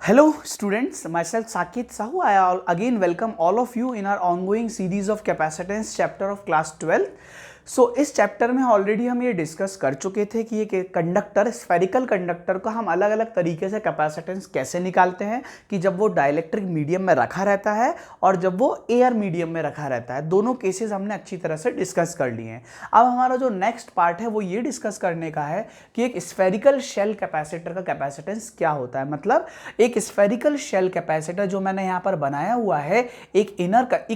Hello students, myself Saket Sahu. Again welcome all of you in our ongoing series of capacitance chapter of class 12. इस chapter में already हम ये discuss कर चुके थे कि ये कंडक्टर स्फेरिकल कंडक्टर को हम अलग अलग तरीके से कैपेसिटेंस कैसे निकालते हैं कि जब वो डाइलेक्ट्रिक मीडियम में रखा रहता है और जब वो एयर मीडियम में रखा रहता है। दोनों केसेस हमने अच्छी तरह से डिस्कस कर लिए हैं। अब हमारा जो नेक्स्ट पार्ट है वो ये डिस्कस करने का है कि एक स्फेरिकल शेल कैपेसिटर का कैपेसिटेंस क्या होता है। मतलब एक स्फेरिकल शेल कैपेसिटर जो मैंने यहाँ पर बनाया हुआ है, एक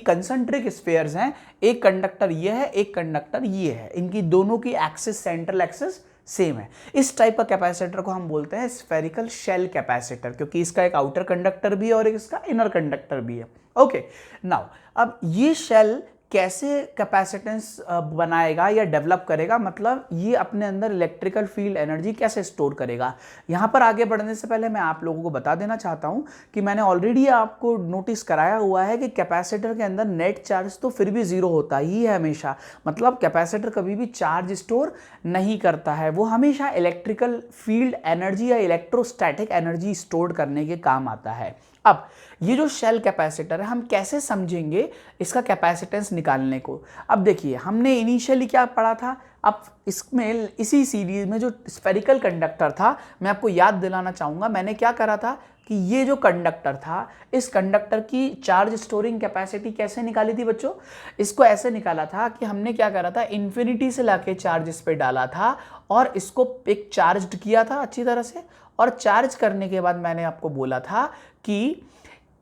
कंसेंट्रिक स्फीयर्स हैं, एक कंडक्टर ये है, एक कंडक्टर ये है, इनकी दोनों की एक्सिस सेंट्रल एक्सिस सेम है। इस टाइप का कैपेसिटर को हम बोलते हैं स्फेरिकल शेल कैपेसिटर, क्योंकि इसका एक आउटर कंडक्टर भी है और एक इसका इनर कंडक्टर भी है। ओके, नाउ अब ये शेल कैसे कैपेसिटेंस बनाएगा या डेवलप करेगा, मतलब ये अपने अंदर इलेक्ट्रिकल फील्ड एनर्जी कैसे स्टोर करेगा। यहाँ पर आगे बढ़ने से पहले मैं आप लोगों को बता देना चाहता हूँ कि मैंने ऑलरेडी आपको नोटिस कराया हुआ है कि कैपेसिटर के अंदर नेट चार्ज तो फिर भी जीरो होता ही है हमेशा। मतलब कैपेसिटर कभी भी चार्ज स्टोर नहीं करता है, वो हमेशा इलेक्ट्रिकल फील्ड एनर्जी या इलेक्ट्रोस्टैटिक एनर्जी स्टोर करने के काम आता है। अब ये जो शेल कैपेसिटर है हम कैसे समझेंगे इसका कैपेसिटेंस निकालने को। अब देखिए, हमने इनिशियली क्या पढ़ा था। अब इसमें इसी सीरीज में जो स्फेरिकल कंडक्टर था, मैं आपको याद दिलाना चाहूँगा मैंने क्या करा था कि ये जो कंडक्टर था, इस कंडक्टर की चार्ज स्टोरिंग कैपेसिटी कैसे निकाली थी बच्चों। इसको ऐसे निकाला था कि हमने क्या करा था, इन्फिनिटी से लाके चार्ज इस पे डाला था और इसको एक चार्ज किया था अच्छी तरह से, और चार्ज करने के बाद मैंने आपको बोला था कि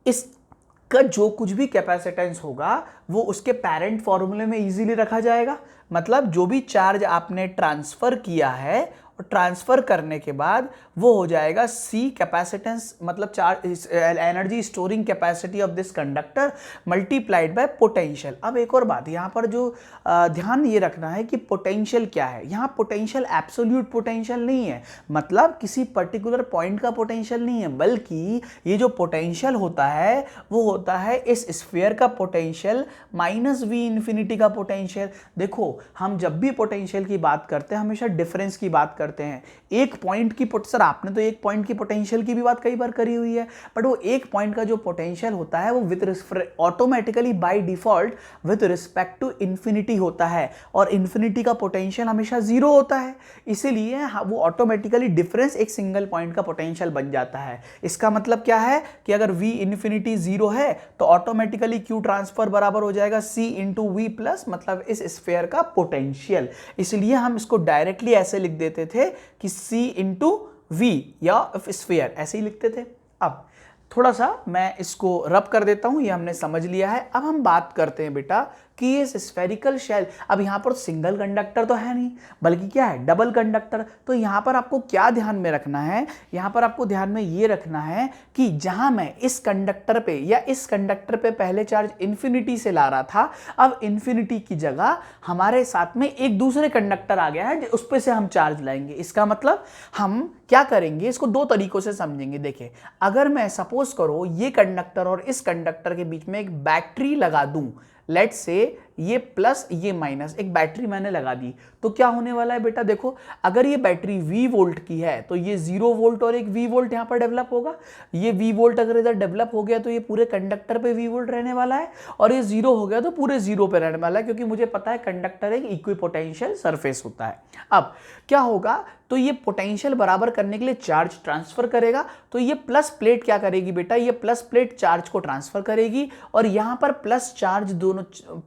इसका जो कुछ भी कैपेसिटेंस होगा वो उसके पेरेंट फॉर्मूले में इजीली रखा जाएगा। मतलब जो भी चार्ज आपने ट्रांसफर किया है और ट्रांसफर करने के बाद वो हो जाएगा सी कैपेसिटेंस, मतलब charge energy storing capacity of this conductor multiplied by potential. अब एक और बात यहाँ पर जो ध्यान ये रखना है कि पोटेंशियल क्या है। यहाँ पोटेंशियल एब्सोल्यूट पोटेंशियल नहीं है, मतलब किसी पर्टिकुलर पॉइंट का पोटेंशियल नहीं है, बल्कि ये जो पोटेंशियल होता है वो होता है इस स्फीयर का पोटेंशियल माइनस वी इन्फिनिटी का पोटेंशियल। देखो, हम जब भी पोटेंशियल की बात करते हैं हमेशा डिफरेंस की बात करते हैं। एक पॉइंट की सर आपने तो एक पॉइंट की पोटेंशियल की भी बात कई बार करी हुई है, बट वो एक पॉइंट का जो पोटेंशियल होता है वो automatically by default with respect to infinity होता है, और इन्फिनिटी का पोटेंशियल हमेशा जीरो होता है। इसीलिए वो ऑटोमेटिकली डिफरेंस एक सिंगल पॉइंट का पोटेंशियल बन जाता है। इसका मतलब क्या है कि अगर v इन्फिनिटी जीरो है तो ऑटोमेटिकली q ट्रांसफर बराबर हो जाएगा c इंटू वी प्लस, मतलब इस स्फीयर का पोटेंशियल। इसलिए हम इसको डायरेक्टली ऐसे लिख देते थे कि c इंटू वी या स्फीयर, ऐसे ही लिखते थे। अब थोड़ा सा मैं इसको रब कर देता हूं, ये हमने समझ लिया है। अब हम बात करते हैं बेटा कि ये स्फेरिकल शेल, अब यहाँ पर सिंगल कंडक्टर तो है नहीं बल्कि क्या है, डबल कंडक्टर। तो यहाँ पर आपको क्या ध्यान में रखना है, यहाँ पर आपको ध्यान में ये रखना है कि जहाँ मैं इस कंडक्टर पे या इस कंडक्टर पे पहले चार्ज इन्फिनिटी से ला रहा था, अब इन्फिनिटी की जगह हमारे साथ में एक दूसरे कंडक्टर आ गया है, उस पर से हम चार्ज लाएंगे। इसका मतलब हम क्या करेंगे, इसको दो तरीकों से समझेंगे। देखिए, अगर मैं सपोज करो ये कंडक्टर और इस कंडक्टर के बीच में एक बैटरी लगा दूं, लेट्स से ये प्लस ये माइनस, एक बैटरी मैंने लगा दी, तो क्या होने वाला है बेटा। देखो, अगर ये बैटरी V वोल्ट की है तो ये 0 वोल्ट और एक V वोल्ट यहाँ पर डेवलप होगा। ये V वोल्ट अगर इधर डेवलप हो गया तो ये पूरे कंडक्टर पे V वोल्ट रहने वाला है, और ये 0 हो गया तो पूरे 0 पे रहने वाला है, क्योंकि मुझे पता है कंडक्टर एक इक्विपोटेंशियल सरफेस होता है। अब क्या होगा, तो ये पोटेंशियल बराबर करने के लिए चार्ज ट्रांसफर करेगा, तो ये प्लस प्लेट क्या करेगी बेटा, ये प्लस प्लेट चार्ज को ट्रांसफर करेगी और यहाँ पर प्लस चार्ज दोनों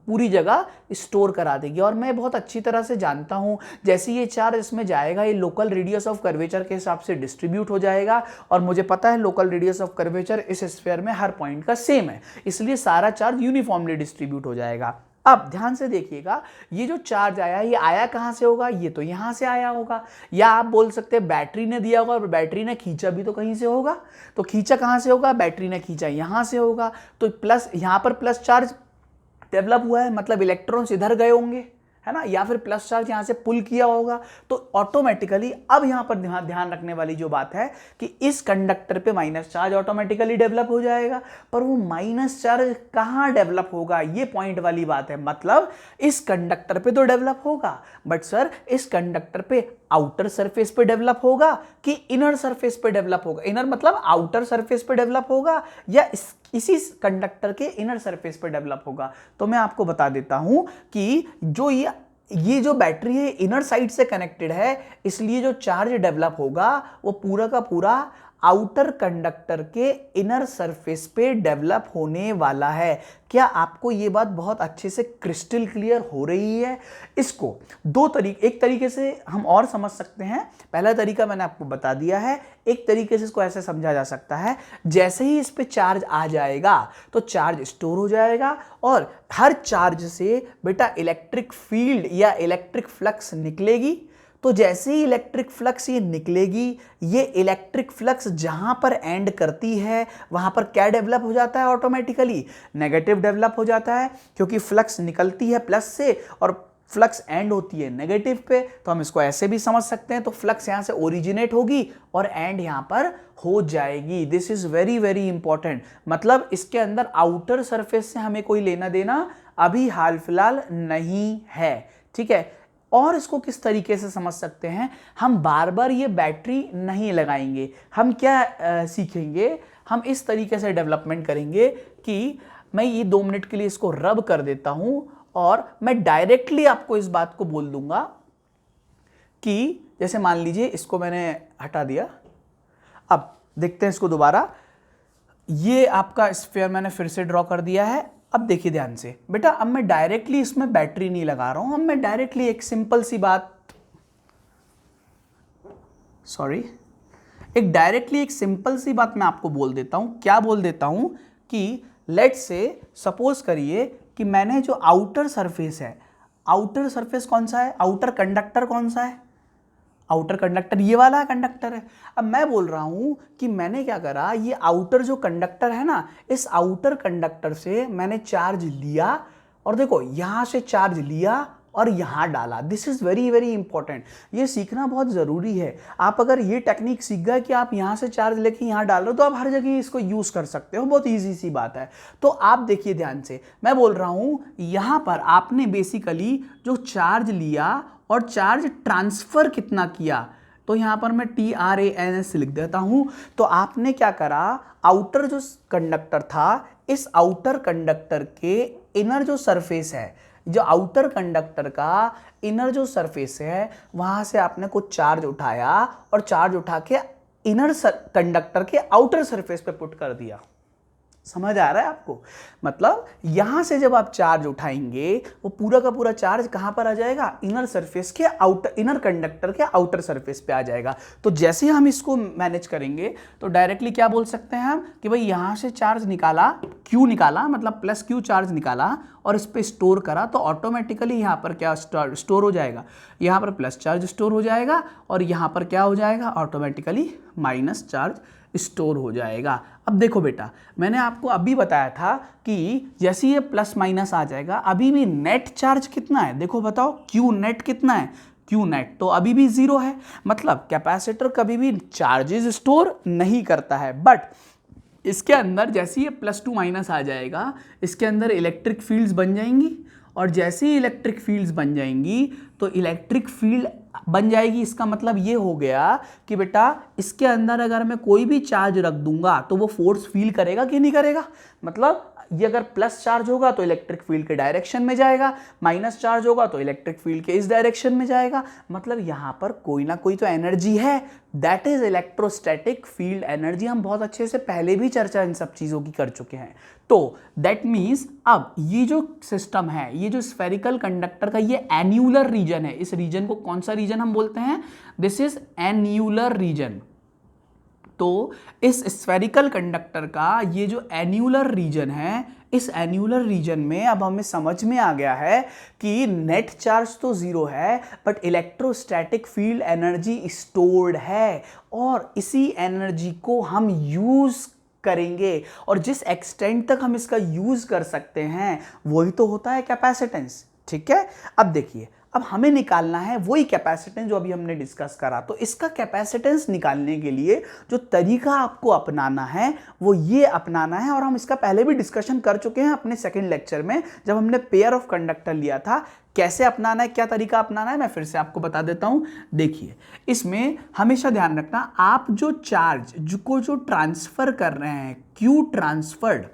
पूरी जगह स्टोर करा देगी। और मैं बहुत अच्छी तरह से जानता हूं, जैसे ये चार्ज इसमें जाएगा ये लोकल रेडियस ऑफ कर्वेचर के हिसाब से डिस्ट्रीब्यूट हो जाएगा, और मुझे पता है लोकल रेडियस ऑफ कर्वेचर इस स्फीयर में हर पॉइंट का सेम है, इसलिए सारा चार्ज यूनिफॉर्मली डिस्ट्रीब्यूट हो जाएगा। अब ध्यान से देखिएगा, ये जो चार्ज आया ये आया कहां से होगा, ये तो यहां से आया होगा, या आप बोल सकते हैं बैटरी ने दिया होगा और बैटरी ने खींचा भी तो कहीं से होगा। तो खींचा कहां से होगा, बैटरी ने खींचा यहां से होगा, तो प्लस यहां पर प्लस चार्ज डेवलप हुआ है, मतलब इलेक्ट्रॉन्स इधर गए होंगे, है ना, या फिर प्लस चार्ज यहां से पुल किया होगा। तो ऑटोमेटिकली अब यहां पर ध्यान रखने वाली जो बात है कि इस कंडक्टर पे माइनस चार्ज ऑटोमेटिकली डेवलप हो जाएगा, पर वो माइनस चार्ज कहां डेवलप होगा, ये पॉइंट वाली बात है। मतलब इस कंडक्टर पे तो डेवलप होगा, बट सर इस कंडक्टर पे आउटर सरफेस पे डेवलप होगा कि इनर सरफेस पे डेवलप होगा? इनर मतलब आउटर सरफेस पे डेवलप होगा या इसी कंडक्टर के इनर सरफेस पे डेवलप होगा? तो मैं आपको बता देता हूं कि जो ये जो बैटरी है इनर साइड से कनेक्टेड है, इसलिए जो चार्ज डेवलप होगा वो पूरा का पूरा आउटर कंडक्टर के इनर सरफेस पे डेवलप होने वाला है। क्या आपको ये बात बहुत अच्छे से क्रिस्टल क्लियर हो रही है? इसको एक तरीके से हम और समझ सकते हैं। पहला तरीका मैंने आपको बता दिया है। एक तरीके से इसको ऐसे समझा जा सकता है, जैसे ही इस पे चार्ज आ जाएगा तो चार्ज स्टोर हो जाएगा और हर चार्ज से बेटा इलेक्ट्रिक फील्ड या इलेक्ट्रिक फ्लक्स निकलेगी। तो जैसे ही इलेक्ट्रिक फ्लक्स ये निकलेगी, ये इलेक्ट्रिक फ्लक्स जहां पर एंड करती है वहां पर क्या डेवलप हो जाता है? ऑटोमेटिकली नेगेटिव डेवलप हो जाता है, क्योंकि फ्लक्स निकलती है प्लस से और फ्लक्स एंड होती है नेगेटिव पे। तो हम इसको ऐसे भी समझ सकते हैं, तो फ्लक्स यहां से ओरिजिनेट होगी और एंड यहां पर हो जाएगी। This is very very important. मतलब इसके अंदर आउटर सरफेस से हमें कोई लेना देना अभी हाल फिलहाल नहीं है, ठीक है। और इसको किस तरीके से समझ सकते हैं? हम बार बार ये बैटरी नहीं लगाएंगे। हम क्या सीखेंगे? हम इस तरीके से डेवलपमेंट करेंगे कि मैं ये 2 मिनट के लिए इसको रब कर देता हूं और मैं डायरेक्टली आपको इस बात को बोल दूंगा कि जैसे मान लीजिए इसको मैंने हटा दिया, अब देखते हैं इसको दोबारा। ये आपका स्फीयर मैंने फिर से ड्रॉ कर दिया है। अब देखिए ध्यान से बेटा, अब मैं डायरेक्टली इसमें बैटरी नहीं लगा रहा हूं। अब मैं डायरेक्टली एक सिंपल सी बात, एक सिंपल सी बात मैं आपको बोल देता हूं। क्या बोल देता हूं कि लेट्स से सपोज करिए कि मैंने जो आउटर सरफेस है, आउटर सरफेस कौन सा है? आउटर कंडक्टर कौन सा है? आउटर कंडक्टर ये वाला कंडक्टर है। अब मैं बोल रहा हूं कि मैंने क्या करा, ये आउटर जो कंडक्टर है ना, इस आउटर कंडक्टर से मैंने चार्ज लिया और देखो यहां से चार्ज लिया और यहां डाला। This is very very important. ये सीखना बहुत जरूरी है। आप अगर ये टेक्निक सीख गए कि आप यहां से चार्ज लेके यहां डाल रहे हो तो आप हर जगह इसको यूज कर सकते हो। बहुत ईजी सी बात है। तो आप देखिए ध्यान से, मैं बोल रहा हूं यहां पर आपने बेसिकली जो चार्ज लिया और चार्ज ट्रांसफर कितना किया, तो यहां पर मैं TRANS लिख देता हूं। तो आपने क्या करा, आउटर जो कंडक्टर था, इस आउटर कंडक्टर के इनर जो सरफेस है, जो आउटर कंडक्टर का इनर जो सरफेस है, वहां से आपने कुछ चार्ज उठाया और चार्ज उठा के इनर कंडक्टर के आउटर सरफेस पे पुट कर दिया। समझ आ रहा है आपको? मतलब यहां से जब आप चार्ज उठाएंगे वो पूरा का पूरा चार्ज कहां पर आ जाएगा? इनर सरफेस के इनर कंडक्टर के आउटर सरफेस पे आ जाएगा। तो जैसे ही हम इसको मैनेज करेंगे तो डायरेक्टली क्या बोल सकते हैं हम कि भाई यहां से चार्ज निकाला, Q निकाला, मतलब +Q चार्ज निकाला और इस पे स्टोर करा, तो ऑटोमेटिकली यहां पर क्या स्टोर हो जाएगा? यहां पर प्लस चार्ज स्टोर हो जाएगा और यहां पर क्या हो जाएगा? ऑटोमेटिकली माइनस चार्ज स्टोर हो जाएगा। अब देखो बेटा, मैंने आपको अभी बताया था कि जैसे ये प्लस माइनस आ जाएगा, अभी भी नेट चार्ज कितना है? देखो बताओ, Q नेट कितना है? Q नेट तो अभी भी 0 है। मतलब कैपेसिटर कभी भी चार्जेस स्टोर नहीं करता है। बट इसके अंदर जैसे ये +2 माइनस आ जाएगा, इसके अंदर इलेक्ट्रिक फील्ड्स बन जाएंगी और जैसे ही इलेक्ट्रिक फील्ड्स बन जाएंगी तो इलेक्ट्रिक फील्ड बन जाएगी। इसका मतलब ये हो गया कि बेटा इसके अंदर अगर मैं कोई भी चार्ज रख दूंगा तो वो फोर्स फील करेगा कि नहीं करेगा? मतलब ये अगर प्लस चार्ज होगा तो इलेक्ट्रिक फील्ड के डायरेक्शन में जाएगा, माइनस चार्ज होगा तो इलेक्ट्रिक फील्ड के इस डायरेक्शन में जाएगा। मतलब यहां पर कोई ना कोई तो एनर्जी है, that is electrostatic field energy. हम बहुत अच्छे से पहले भी चर्चा इन सब चीजों की कर चुके हैं। तो दैट मीन्स अब ये जो सिस्टम है, ये जो स्फेरिकल कंडक्टर का ये एन्यूलर रीजन है, इस रीजन को कौन सा रीजन हम बोलते हैं? This is annular region. तो इस स्फेरिकल कंडक्टर का ये जो एन्यूलर रीजन है, इस एन्यूलर रीजन में अब हमें समझ में आ गया है कि नेट चार्ज तो 0 है but electrostatic field energy stored है और इसी एनर्जी को हम यूज करेंगे और जिस एक्सटेंट तक हम इसका यूज कर सकते हैं वही तो होता है कैपेसिटेंस। ठीक है, अब देखिए, अब हमें निकालना है वही कैपेसिटेंस जो अभी हमने डिस्कस करा। तो इसका कैपेसिटेंस निकालने के लिए जो तरीका आपको अपनाना है वो ये अपनाना है, और हम इसका पहले भी डिस्कशन कर चुके हैं अपने सेकेंड लेक्चर में जब हमने पेयर ऑफ कंडक्टर लिया था। कैसे अपनाना है, क्या तरीका अपनाना है, मैं फिर से आपको बता देता हूं। देखिए, इसमें हमेशा ध्यान रखना, आप जो चार्ज जो ट्रांसफर कर रहे हैं, क्यू ट्रांसफर्ड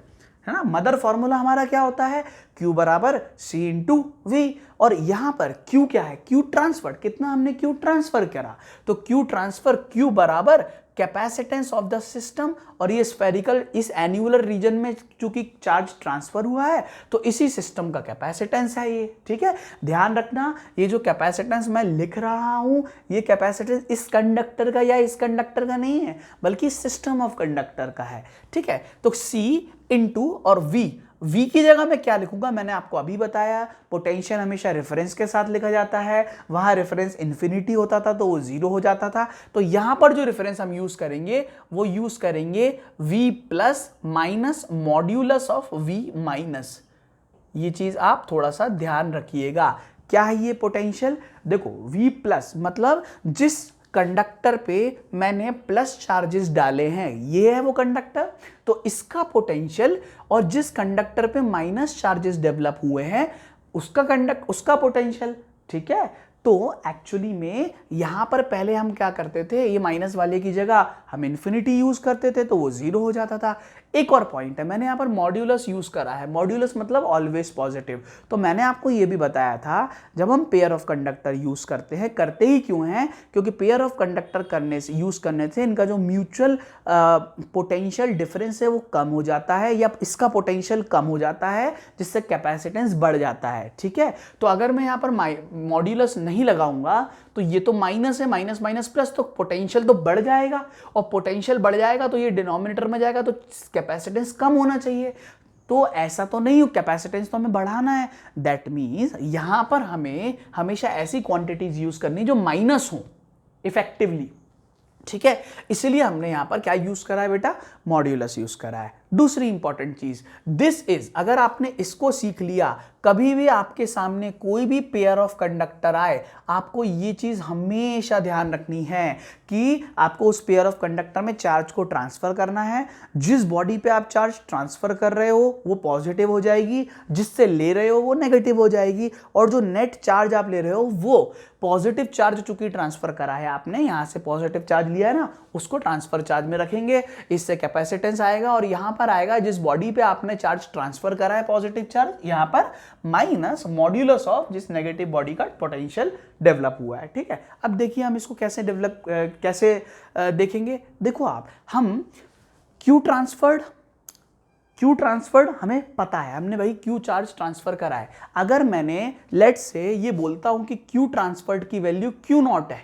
है ना, मदर फॉर्मूला हमारा क्या होता है, Q बराबर C इंटू वी, और यहां पर Q क्या है, Q ट्रांसफर, कितना हमने Q ट्रांसफर करा, तो Q ट्रांसफर Q बराबर कैपेसिटेंस ऑफ द सिस्टम, और ये स्फेरिकल इस एन्युलर रीजन में चूंकि चार्ज ट्रांसफर हुआ है तो इसी सिस्टम का कैपेसिटेंस है ये। ठीक है, ध्यान रखना, ये जो कैपेसिटेंस मैं लिख रहा हूं ये कैपेसिटेंस इस कंडक्टर का या इस कंडक्टर का नहीं है, बल्कि सिस्टम ऑफ कंडक्टर का है। ठीक है, तो C इंटू और V की जगह मैं क्या लिखूंगा, मैंने आपको अभी बताया, पोटेंशियल हमेशा रेफरेंस के साथ लिखा जाता है, वहां रेफरेंस इन्फिनिटी होता था तो वो 0 हो जाता था। तो यहां पर जो रेफरेंस हम यूज करेंगे वो यूज करेंगे V plus minus modulus of V minus. ये चीज आप थोड़ा सा ध्यान रखिएगा। क्या है ये पोटेंशियल, देखो V प्लस मतलब जिस कंडक्टर पे मैंने प्लस चार्जेस डाले हैं ये है वो कंडक्टर, तो इसका पोटेंशियल, और जिस कंडक्टर पे माइनस चार्जेस डेवलप हुए हैं उसका पोटेंशियल। ठीक है, तो एक्चुअली में यहां पर पहले हम क्या करते थे, ये माइनस वाले की जगह हम इन्फिनिटी यूज करते थे तो वो 0 हो जाता था। एक और पॉइंट है, मैंने यहां पर मॉड्यूलस यूज करा है, मॉड्यूलस मतलब ऑलवेज पॉजिटिव। तो मैंने आपको ये भी बताया था जब हम पेयर ऑफ कंडक्टर यूज करते हैं, करते ही क्यों हैं, क्योंकि पेयर ऑफ कंडक्टर करने से यूज करने से इनका जो म्यूचुअल पोटेंशियल डिफरेंस है वो कम हो जाता है, या इसका पोटेंशियल कम हो जाता है जिससे कैपेसिटेंस बढ़ जाता है। ठीक है, तो अगर मैं यहाँ पर मॉड्यूलस नहीं लगाऊंगा तो ये तो माइनस है, माइनस माइनस प्लस, तो पोटेंशियल तो बढ़ जाएगा, और पोटेंशियल बढ़ जाएगा तो ये डिनोमिनेटर में जाएगा, तो कैपेसिटेंस कम होना चाहिए। तो ऐसा तो नहीं हो, कैपेसिटेंस तो हमें बढ़ाना है। दैट मीन्स यहां पर हमें हमेशा ऐसी क्वांटिटीज यूज करनी जो माइनस हो इफेक्टिवली। ठीक है, इसलिए हमने यहां पर क्या यूज करा है बेटा, मॉड्यूलस यूज करा है। दूसरी इंपॉर्टेंट चीज दिस इज, अगर आपने इसको सीख लिया, कभी भी आपके सामने कोई भी पेयर ऑफ कंडक्टर आए, आपको ये चीज हमेशा ध्यान रखनी है कि आपको उस पेयर ऑफ कंडक्टर में चार्ज को ट्रांसफर करना है। जिस बॉडी पे आप चार्ज ट्रांसफर कर रहे हो वो पॉजिटिव हो जाएगी, जिससे ले रहे हो वो नेगेटिव हो जाएगी, और जो नेट चार्ज आप ले रहे हो वो पॉजिटिव चार्ज चूंकि ट्रांसफर करा है आपने, यहां से पॉजिटिव चार्ज लिया है ना, उसको ट्रांसफर चार्ज में रखेंगे, इससे कैपेसिटेंस आएगा, और यहां पर आएगा जिस बॉडी पे आपने चार्ज ट्रांसफर करा है पॉजिटिव चार्ज, यहां पर माइनस मॉड्यूलस ऑफ जिस नेगेटिव बॉडी का पोटेंशियल डेवलप हुआ है। ठीक है, अब देखिए हम इसको कैसे देखेंगे। देखो आप, हम क्यू ट्रांसफर्ड हमें पता है, हमने भाई क्यू चार्ज ट्रांसफर करा है। अगर मैंने लेट्स से ये बोलता हूं कि क्यू ट्रांसफर्ड की वैल्यू क्यू नॉट है,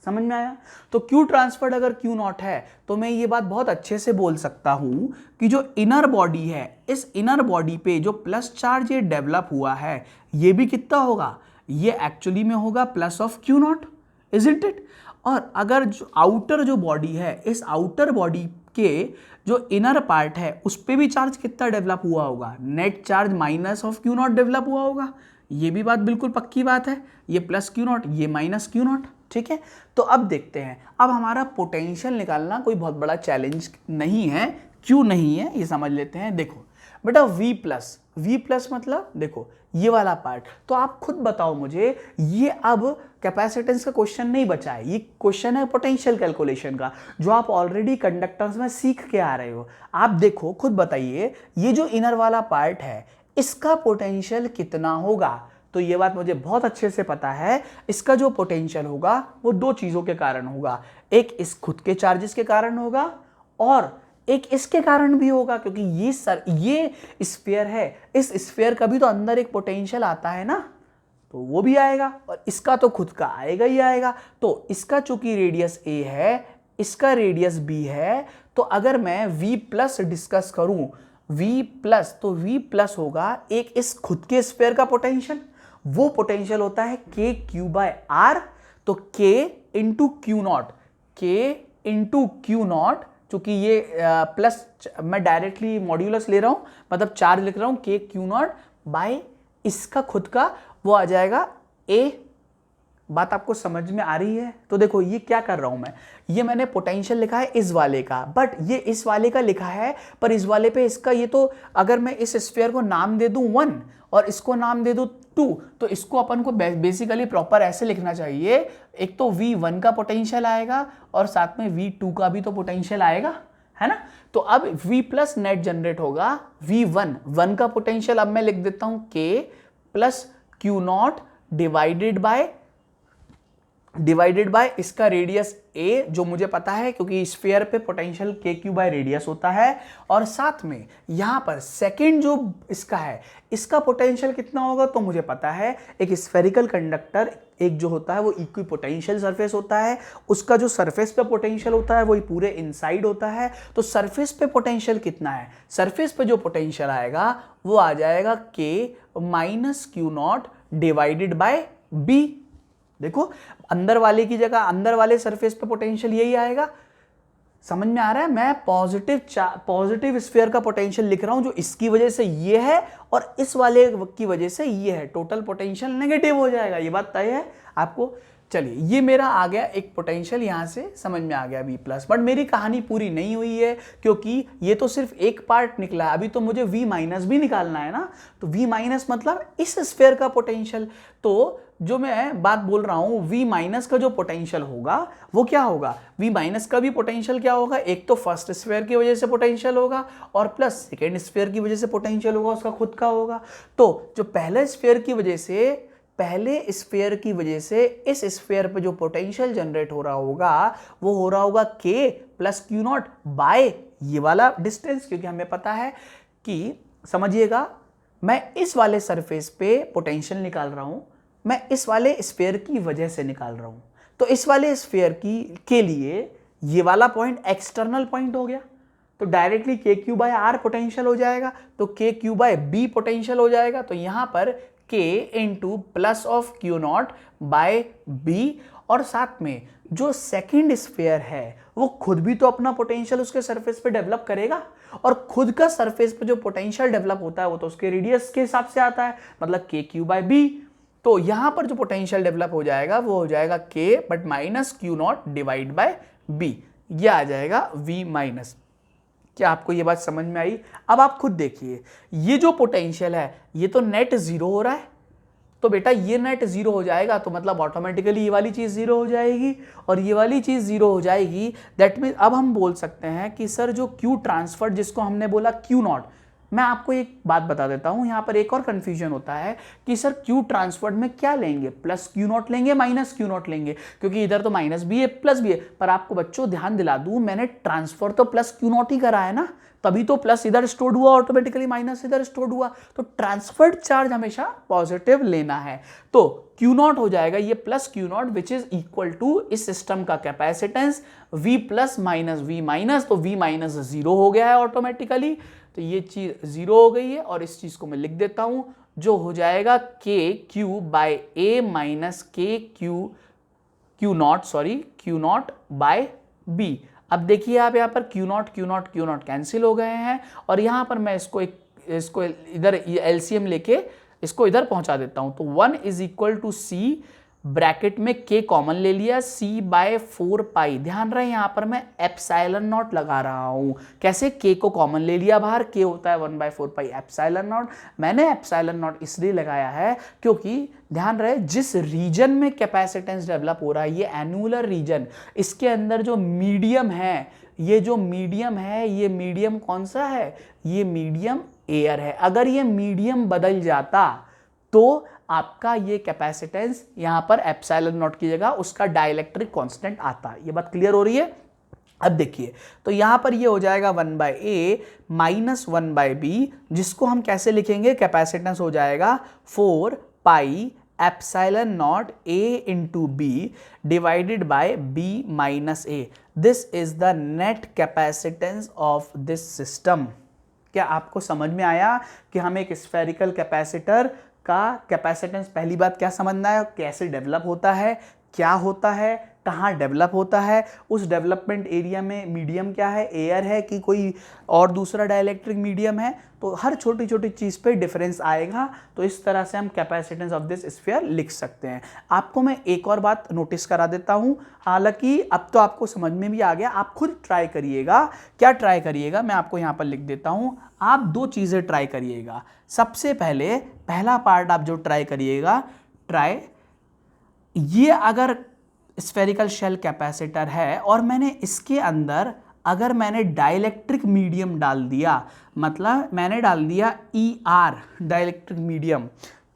समझ में आया, तो क्यू ट्रांसफर्ड अगर क्यू नॉट है तो मैं ये बात बहुत अच्छे से बोल सकता हूं कि जो इनर बॉडी है, इस इनर बॉडी पे जो प्लस चार्ज ये डेवलप हुआ है ये भी कितना होगा, ये एक्चुअली में होगा plus of Q not, isn't it. और अगर जो आउटर जो बॉडी है, इस आउटर बॉडी के जो इनर पार्ट है उस पे भी चार्ज कितना डेवलप हुआ होगा, net charge minus of Q not develop हुआ होगा। ये भी बात बिल्कुल पक्की बात है, ये प्लस क्यू नॉट, ये माइनस क्यू नॉट। ठीक है, तो अब देखते हैं, अब हमारा पोटेंशियल निकालना कोई बहुत बड़ा चैलेंज नहीं है, क्यों नहीं है ये समझ लेते हैं। देखो बेटा V प्लस मतलब देखो ये वाला पार्ट, तो आप खुद बताओ मुझे, ये अब कैपेसिटेंस का क्वेश्चन नहीं बचा है, ये क्वेश्चन है पोटेंशियल कैलकुलेशन का, जो आप ऑलरेडी कंडक्टर्स में सीख के आ रहे हो। आप देखो खुद बताइए, ये जो इनर वाला पार्ट है इसका पोटेंशियल कितना होगा, तो ये बात मुझे बहुत अच्छे से पता है, इसका जो पोटेंशियल होगा वो दो चीजों के कारण होगा, एक इस खुद के चार्जेस के कारण होगा और एक इसके कारण भी होगा, क्योंकि ये स्फीयर है, इस स्फीयर का भी तो अंदर एक पोटेंशियल आता है ना, तो वो भी आएगा, और इसका तो खुद का आएगा ही आएगा। तो इसका चूंकि रेडियस a है, इसका रेडियस b है, तो अगर मैं v प्लस डिस्कस करूं, v प्लस, तो v प्लस होगा एक इस खुद के स्फीयर का पोटेंशियल, वो पोटेंशियल होता है k क्यू बाय आर, तो k इंटू क्यू नॉट, चूंकि ये प्लस मैं डायरेक्टली मॉड्यूलस ले रहा हूं, मतलब चार्ज लिख रहा हूं, k क्यू नॉट बाय इसका खुद का वो आ जाएगा a बात आपको समझ में आ रही है? तो देखो ये क्या कर रहा हूं मैं, ये मैंने पोटेंशियल लिखा है इस वाले का, बट ये इस वाले का लिखा है, पर इस वाले पे इसका ये तो अगर मैं इस स्फीयर को नाम दे दूं 1 और इसको नाम दे दूं 2, तो इसको अपन को बेसिकली प्रॉपर ऐसे लिखना चाहिए, एक तो V1 का पोटेंशियल आएगा और साथ में V2 का भी तो पोटेंशियल आएगा, है ना। तो अब V प्लस नेट जनरेट होगा V1, 1 का पोटेंशियल अब मैं लिख देता हूं K plus Q not divided by इसका रेडियस a, जो मुझे पता है क्योंकि स्फीयर पे पोटेंशियल KQ बाय रेडियस होता है, और साथ में यहां पर सेकंड जो इसका है, इसका पोटेंशियल कितना होगा तो मुझे पता है, एक स्फेरिकल कंडक्टर एक जो होता है वो इक्विपोटेंशियल सरफेस होता है, उसका जो सरफेस पे पोटेंशियल होता है वही पूरे इनसाइड होता है। तो सरफेस पे पोटेंशियल कितना है, सरफेस पे जो पोटेंशियल आएगा वो आ जाएगा K minus Q not divided by B। देखो अंदर वाले की जगह अंदर वाले सरफेस पे पोटेंशियल यही आएगा, समझ में आ रहा है। मैं पॉजिटिव स्फीयर का पोटेंशियल लिख रहा हूं जो इसकी वजह से ये है और इस वाले की वजह से ये है, टोटल पोटेंशियल नेगेटिव हो जाएगा, ये बात तय है आपको। चलिए ये मेरा आ गया एक पोटेंशियल, यहां से समझ में आ गया V प्लस, बट मेरी कहानी पूरी नहीं हुई है क्योंकि ये तो सिर्फ एक पार्ट निकला है, अभी तो मुझे V माइनस भी निकालना है ना। तो V माइनस मतलब इस स्फीयर का पोटेंशियल, तो जो मैं बात बोल रहा हूं V माइनस का जो पोटेंशियल होगा वो क्या होगा, V माइनस का भी पोटेंशियल क्या होगा, एक तो फर्स्ट स्फीयर की वजह से पोटेंशियल होगा और प्लस सेकेंड स्फीयर की वजह से पोटेंशियल होगा, उसका खुद का होगा। तो जो पहले स्फीयर की वजह से इस स्फीयर पे जो पोटेंशियल जनरेट हो रहा होगा वो हो रहा होगा K plus Q not by ये वाला डिस्टेंस, क्योंकि हमें पता है कि समझिएगा मैं इस वाले सरफेस पे पोटेंशियल निकाल रहा हूं, मैं इस वाले स्फीयर की वजह से निकाल रहा हूं। तो इस वाले स्फीयर के लिए ये वाला पॉइंट एक्सटर्नल पॉइंट हो गया, तो directly KQ by R potential हो जाएगा, तो KQ बाय B पोटेंशियल हो जाएगा। तो यहां पर K into plus of Q not by B, और साथ में जो सेकेंड स्फीयर है वो खुद भी तो अपना पोटेंशियल उसके सरफेस पे डेवलप करेगा, और खुद का सरफेस पे जो पोटेंशियल डेवलप होता है वो तो उसके रेडियस के हिसाब से आता है, मतलब KQ बाय B। तो यहां पर जो पोटेंशियल डेवलप हो जाएगा वो हो जाएगा K but minus Q not divide by B, यह आ जाएगा V माइनस। क्या आपको ये बात समझ में आई? अब आप खुद देखिए, ये जो पोटेंशियल है ये तो नेट जीरो हो रहा है, तो बेटा ये नेट जीरो हो जाएगा तो मतलब ऑटोमेटिकली ये वाली चीज जीरो हो जाएगी और ये वाली चीज जीरो हो जाएगी। दैट मीन अब हम बोल सकते हैं कि सर जो Q ट्रांसफर जिसको हमने बोला Q नॉट, मैं आपको एक बात बता देता हूं, यहां पर एक और कंफ्यूजन होता है कि सर Q ट्रांसफर्ड में क्या लेंगे, प्लस Q नॉट लेंगे माइनस Q नॉट लेंगे, क्योंकि इधर तो माइनस भी है प्लस भी है। पर आपको बच्चों ध्यान दिला दूं, मैंने ट्रांसफर तो प्लस Q नॉट ही करा है ना, तभी तो प्लस इधर स्टोर्ड हुआ ऑटोमेटिकली, माइनस इधर स्टोर्ड हुआ। तो ट्रांसफर्ड चार्ज हमेशा पॉजिटिव लेना है, तो Q नॉट हो जाएगा ये plus Q not which is equal to इस सिस्टम का capacitance V plus minus V minus, तो V माइनस जीरो हो गया है ऑटोमेटिकली, तो ये चीज जीरो हो गई है और इस चीज को मैं लिख देता हूं जो हो जाएगा KQ by A minus Q not by B। अब देखिए आप यहाँ पर Q नॉट कैंसिल हो गए हैं और यहाँ पर मैं इसको इधर LCM लेके इसको इधर पहुंचा देता हूं, तो 1 is equal to C, bracket में K कॉमन ले लिया, C बाय 4 पाई। ध्यान रहे यहाँ पर मैं एप्सिलॉन नॉट लगा रहा हूं, कैसे, K को कॉमन ले लिया बाहर, K होता है 1 बाय 4 पाई एप्सिलॉन नॉट। मैंने एप्सिलॉन नॉट इसलिए लगाया है क्योंकि ध्यान रहे जिस रीजन में कैपेसिटेंस डेवलप हो रहा है ये एनुलर रीजन, इसके अंदर जो मीडियम है, ये मीडियम कौन सा है, ये मीडियम एयर है। अगर ये मीडियम बदल जाता तो आपका ये कैपेसिटेंस यहां पर एप्सिलॉन नॉट की जगह उसका डाइलेक्ट्रिक कांस्टेंट आता। ये बात क्लियर हो रही है? अब देखिए तो यहां पर ये हो जाएगा 1 by A minus 1 by B, जिसको हम कैसे लिखेंगे, कैपेसिटेंस हो जाएगा 4 pi epsilon not A into B divided by B minus A। This is the net capacitance of this system. क्या आपको समझ में आया कि हम एक स्फेरिकल कैपेसिटर का कैपेसिटेंस पहली बात क्या समझना है, कैसे डेवलप होता है, क्या होता है, कहाँ डेवलप होता है, उस डेवलपमेंट एरिया में मीडियम क्या है, एयर है कि कोई और दूसरा डाइलेक्ट्रिक मीडियम है, तो हर छोटी छोटी चीज़ पे डिफरेंस आएगा। तो इस तरह से हम कैपेसिटेंस ऑफ दिस स्फीयर लिख सकते हैं। आपको मैं एक और बात नोटिस करा देता हूँ, हालांकि अब तो आपको समझ में भी आ गया, आप खुद ट्राई करिएगा। क्या ट्राई करिएगा, मैं आपको यहाँ पर लिख देता हूँ। आप दो चीज़ें ट्राई करिएगा। सबसे पहले पहला पार्ट आप जो ट्राई करिएगा, ये अगर स्फेरिकल शेल कैपेसिटर है और मैंने इसके अंदर अगर मैंने डाइलेक्ट्रिक मीडियम डाल दिया, मतलब मैंने डाल दिया ER डाइलेक्ट्रिक मीडियम,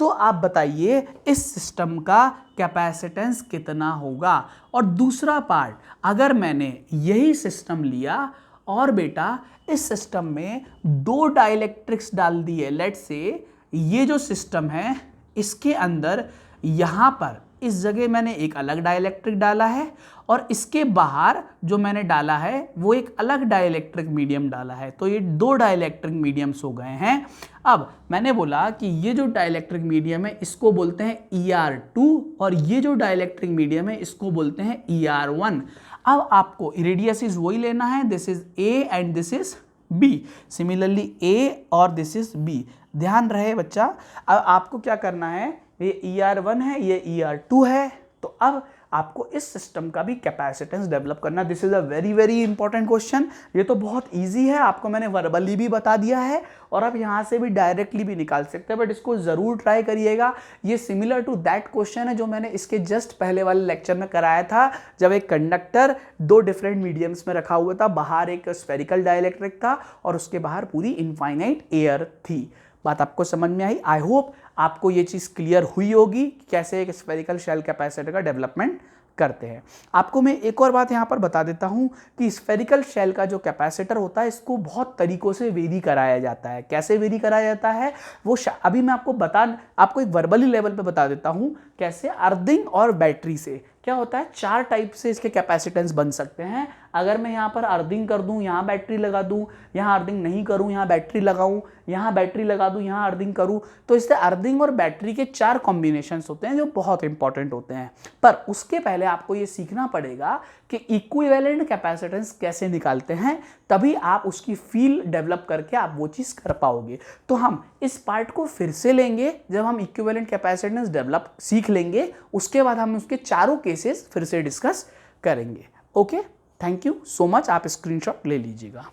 तो आप बताइए इस सिस्टम का कैपेसिटेंस कितना होगा। और दूसरा पार्ट, अगर मैंने यही सिस्टम लिया और बेटा इस सिस्टम में दो डाइलेक्ट्रिक्स डाल दिए, लेट्स से ये जो सिस्टम है इसके अंदर यहाँ पर इस जगह मैंने एक अलग डाइलेक्ट्रिक डाला है और इसके बाहर जो मैंने डाला है वो एक अलग डाइलेक्ट्रिक मीडियम डाला है, तो ये दो डाइलेक्ट्रिक मीडियम्स हो गए हैं। अब मैंने बोला कि ये जो डाइलेक्ट्रिक मीडियम है इसको बोलते हैं ER2 और ये जो डाइलेक्ट्रिक मीडियम है इसको बोलते हैं ER1। अब आपको रेडियसिस वही लेना है, this is A and this is B, similarly A और दिस इज B। ध्यान रहे बच्चा, अब आपको क्या करना है, ये ER1 है, ये ER2 है, तो अब आपको इस सिस्टम का भी कैपेसिटेंस डेवलप करना। This is a very very important question. ये तो बहुत इजी है, आपको मैंने वर्बली भी बता दिया है और आप यहाँ से भी डायरेक्टली भी निकाल सकते हैं, बट इसको ज़रूर ट्राई करिएगा। ये सिमिलर टू दैट क्वेश्चन है जो मैंने इसके जस्ट पहले वाले लेक्चर में कराया था, जब एक कंडक्टर दो डिफरेंट मीडियम्स में रखा हुआ था, बाहर एक स्फेरिकल डाइलेक्ट्रिक था और उसके बाहर पूरी इनफाइनाइट एयर थी। बात आपको समझ में आई? आई होप आपको ये चीज़ क्लियर हुई होगी कि कैसे एक स्फेरिकल शेल कैपेसिटर का डेवलपमेंट करते हैं। आपको मैं एक और बात यहाँ पर बता देता हूँ कि स्फेरिकल शेल का जो कैपेसिटर होता है इसको बहुत तरीक़ों से वेरी कराया जाता है। कैसे वेरी कराया जाता है वो अभी मैं आपको एक वर्बली लेवल पे बता देता हूँ कैसे। अर्थिंग और बैटरी से क्या होता है, चार टाइप से इसके कैपेसिटेंस बन सकते हैं। अगर मैं यहाँ पर अर्थिंग कर दूँ, यहाँ बैटरी लगा दूँ, यहाँ अर्थिंग नहीं करूँ, यहाँ बैटरी लगाऊँ, यहाँ बैटरी लगा दूँ, यहाँ अर्थिंग करूँ, तो इससे अर्थिंग और बैटरी के चार कॉम्बिनेशंस होते हैं जो बहुत इंपॉर्टेंट होते हैं। पर उसके पहले आपको ये सीखना पड़ेगा कि इक्विवेलेंट कैपेसिटेंस कैसे निकालते हैं, तभी आप उसकी फील डेवलप करके आप वो चीज़ कर पाओगे। तो हम इस पार्ट को फिर से लेंगे, जब हम इक्विवेलेंट कैपेसिटेंस डेवलप सीख लेंगे उसके बाद हम उसके चारों केसेस फिर से डिस्कस करेंगे। Okay, thank you so much. आप स्क्रीनशॉट ले लीजिएगा।